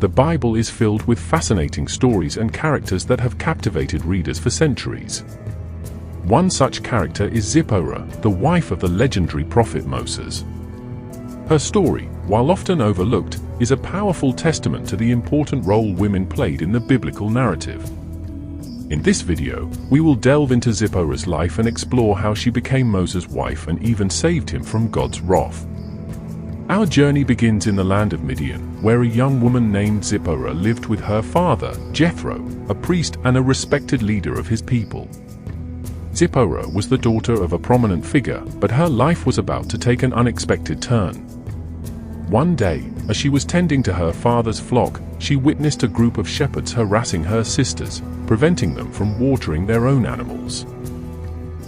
The Bible is filled with fascinating stories and characters that have captivated readers for centuries. One such character is Zipporah, the wife of the legendary prophet Moses. Her story, while often overlooked, is a powerful testament to the important role women played in the biblical narrative. In this video, we will delve into Zipporah's life and explore how she became Moses' wife and even saved him from God's wrath. Our journey begins in the land of Midian, where a young woman named Zipporah lived with her father, Jethro, a priest and a respected leader of his people. Zipporah was the daughter of a prominent figure, but her life was about to take an unexpected turn. One day, as she was tending to her father's flock, she witnessed a group of shepherds harassing her sisters, preventing them from watering their own animals.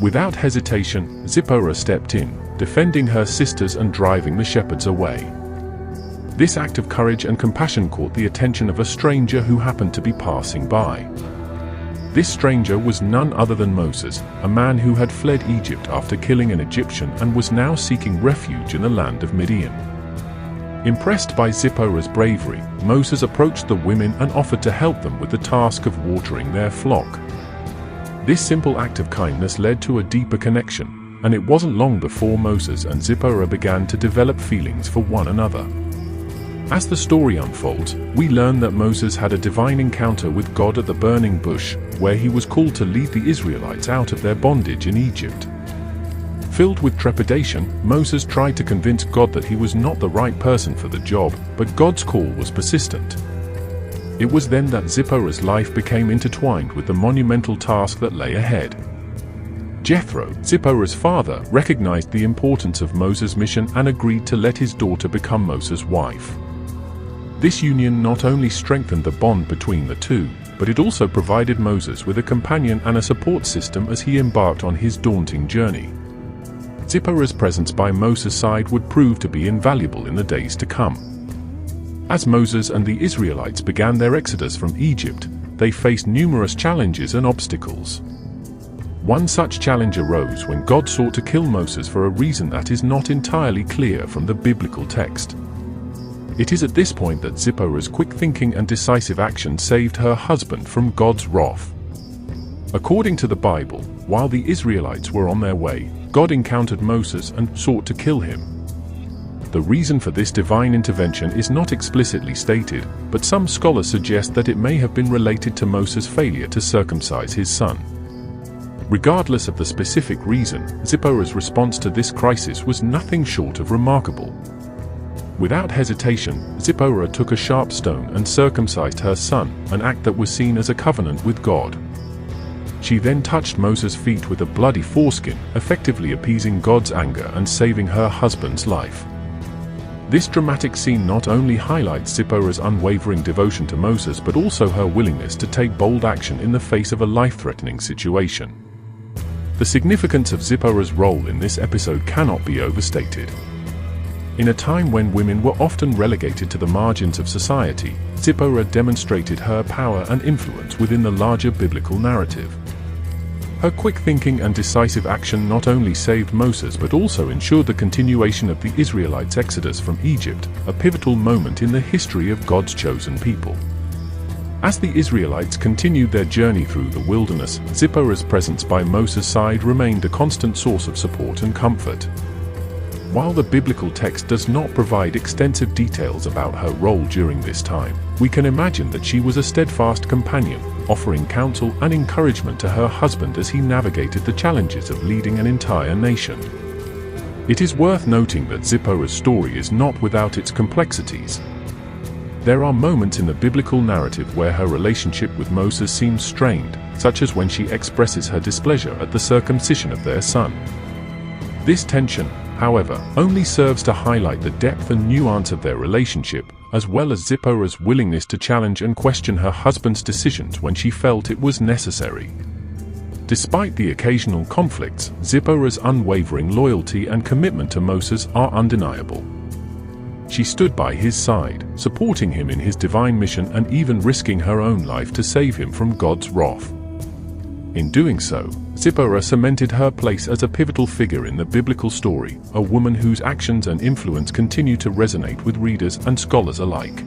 Without hesitation, Zipporah stepped in, defending her sisters and driving the shepherds away. This act of courage and compassion caught the attention of a stranger who happened to be passing by. This stranger was none other than Moses, a man who had fled Egypt after killing an Egyptian and was now seeking refuge in the land of Midian. Impressed by Zipporah's bravery, Moses approached the women and offered to help them with the task of watering their flock. This simple act of kindness led to a deeper connection, and it wasn't long before Moses and Zipporah began to develop feelings for one another. As the story unfolds, we learn that Moses had a divine encounter with God at the burning bush, where he was called to lead the Israelites out of their bondage in Egypt. Filled with trepidation, Moses tried to convince God that he was not the right person for the job, but God's call was persistent. It was then that Zipporah's life became intertwined with the monumental task that lay ahead. Jethro, Zipporah's father, recognized the importance of Moses' mission and agreed to let his daughter become Moses' wife. This union not only strengthened the bond between the two, but it also provided Moses with a companion and a support system as he embarked on his daunting journey. Zipporah's presence by Moses' side would prove to be invaluable in the days to come. As Moses and the Israelites began their exodus from Egypt, they faced numerous challenges and obstacles. One such challenge arose when God sought to kill Moses for a reason that is not entirely clear from the biblical text. It is at this point that Zipporah's quick thinking and decisive action saved her husband from God's wrath. According to the Bible, while the Israelites were on their way, God encountered Moses and sought to kill him. The reason for this divine intervention is not explicitly stated, but some scholars suggest that it may have been related to Moses' failure to circumcise his son. Regardless of the specific reason, Zipporah's response to this crisis was nothing short of remarkable. Without hesitation, Zipporah took a sharp stone and circumcised her son, an act that was seen as a covenant with God. She then touched Moses' feet with a bloody foreskin, effectively appeasing God's anger and saving her husband's life. This dramatic scene not only highlights Zipporah's unwavering devotion to Moses but also her willingness to take bold action in the face of a life-threatening situation. The significance of Zipporah's role in this episode cannot be overstated. In a time when women were often relegated to the margins of society, Zipporah demonstrated her power and influence within the larger biblical narrative. Her quick thinking and decisive action not only saved Moses but also ensured the continuation of the Israelites' exodus from Egypt, a pivotal moment in the history of God's chosen people. As the Israelites continued their journey through the wilderness, Zipporah's presence by Moses' side remained a constant source of support and comfort. While the biblical text does not provide extensive details about her role during this time, we can imagine that she was a steadfast companion, offering counsel and encouragement to her husband as he navigated the challenges of leading an entire nation. It is worth noting that Zipporah's story is not without its complexities. There are moments in the biblical narrative where her relationship with Moses seems strained, such as when she expresses her displeasure at the circumcision of their son. This tension, however, only serves to highlight the depth and nuance of their relationship, as well as Zipporah's willingness to challenge and question her husband's decisions when she felt it was necessary. Despite the occasional conflicts, Zipporah's unwavering loyalty and commitment to Moses are undeniable. She stood by his side, supporting him in his divine mission and even risking her own life to save him from God's wrath. In doing so, Zipporah cemented her place as a pivotal figure in the biblical story, a woman whose actions and influence continue to resonate with readers and scholars alike.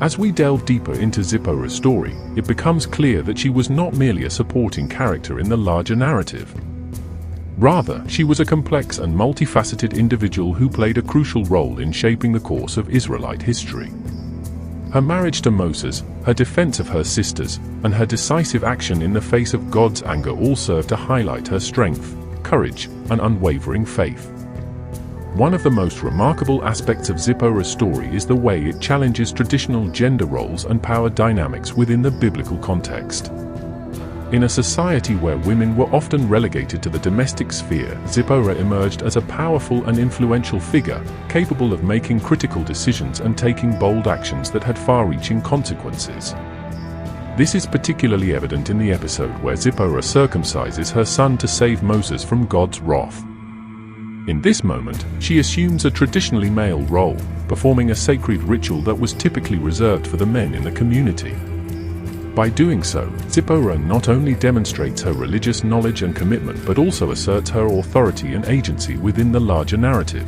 As we delve deeper into Zipporah's story, it becomes clear that she was not merely a supporting character in the larger narrative. Rather, she was a complex and multifaceted individual who played a crucial role in shaping the course of Israelite history. Her marriage to Moses, her defense of her sisters, and her decisive action in the face of God's anger all serve to highlight her strength, courage, and unwavering faith. One of the most remarkable aspects of Zipporah's story is the way it challenges traditional gender roles and power dynamics within the biblical context. In a society where women were often relegated to the domestic sphere, Zipporah emerged as a powerful and influential figure, capable of making critical decisions and taking bold actions that had far-reaching consequences. This is particularly evident in the episode where Zipporah circumcises her son to save Moses from God's wrath. In this moment, she assumes a traditionally male role, performing a sacred ritual that was typically reserved for the men in the community. By doing so, Zipporah not only demonstrates her religious knowledge and commitment but also asserts her authority and agency within the larger narrative.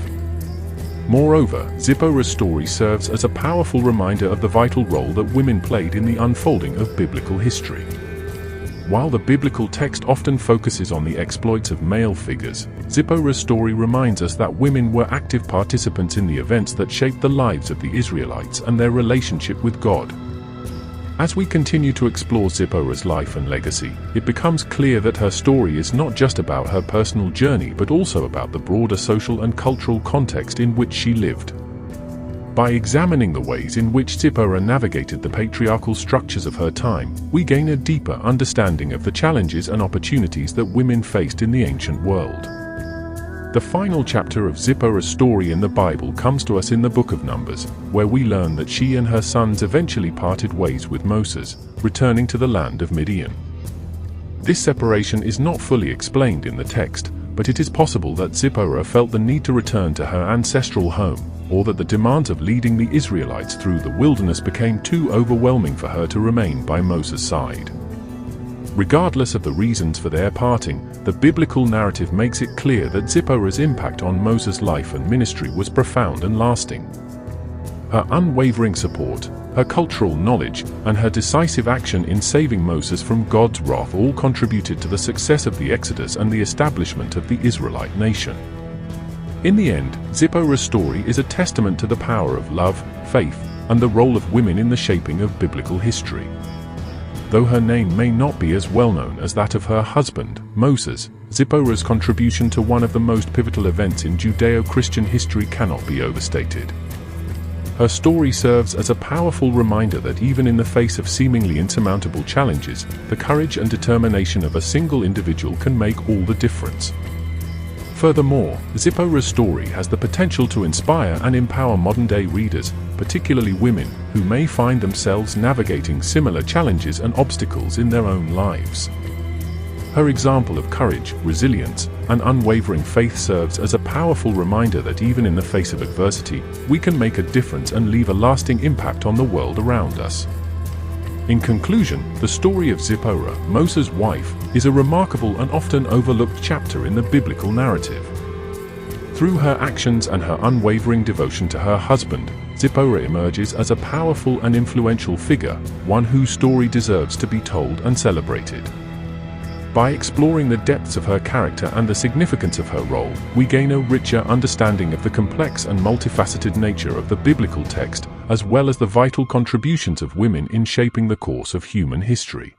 Moreover, Zipporah's story serves as a powerful reminder of the vital role that women played in the unfolding of biblical history. While the biblical text often focuses on the exploits of male figures, Zipporah's story reminds us that women were active participants in the events that shaped the lives of the Israelites and their relationship with God. As we continue to explore Zipporah's life and legacy, it becomes clear that her story is not just about her personal journey but also about the broader social and cultural context in which she lived. By examining the ways in which Zipporah navigated the patriarchal structures of her time, we gain a deeper understanding of the challenges and opportunities that women faced in the ancient world. The final chapter of Zipporah's story in the Bible comes to us in the book of Numbers, where we learn that she and her sons eventually parted ways with Moses, returning to the land of Midian. This separation is not fully explained in the text, but it is possible that Zipporah felt the need to return to her ancestral home, or that the demands of leading the Israelites through the wilderness became too overwhelming for her to remain by Moses' side. Regardless of the reasons for their parting, the biblical narrative makes it clear that Zipporah's impact on Moses' life and ministry was profound and lasting. Her unwavering support, her cultural knowledge, and her decisive action in saving Moses from God's wrath all contributed to the success of the Exodus and the establishment of the Israelite nation. In the end, Zipporah's story is a testament to the power of love, faith, and the role of women in the shaping of biblical history. Though her name may not be as well known as that of her husband, Moses, Zipporah's contribution to one of the most pivotal events in Judeo-Christian history cannot be overstated. Her story serves as a powerful reminder that even in the face of seemingly insurmountable challenges, the courage and determination of a single individual can make all the difference. Furthermore, Zipporah's story has the potential to inspire and empower modern-day readers, particularly women, who may find themselves navigating similar challenges and obstacles in their own lives. Her example of courage, resilience, and unwavering faith serves as a powerful reminder that even in the face of adversity, we can make a difference and leave a lasting impact on the world around us. In conclusion, the story of Zipporah, Moses' wife, is a remarkable and often overlooked chapter in the biblical narrative. Through her actions and her unwavering devotion to her husband, Zipporah emerges as a powerful and influential figure, one whose story deserves to be told and celebrated. By exploring the depths of her character and the significance of her role, we gain a richer understanding of the complex and multifaceted nature of the biblical text, as well as the vital contributions of women in shaping the course of human history.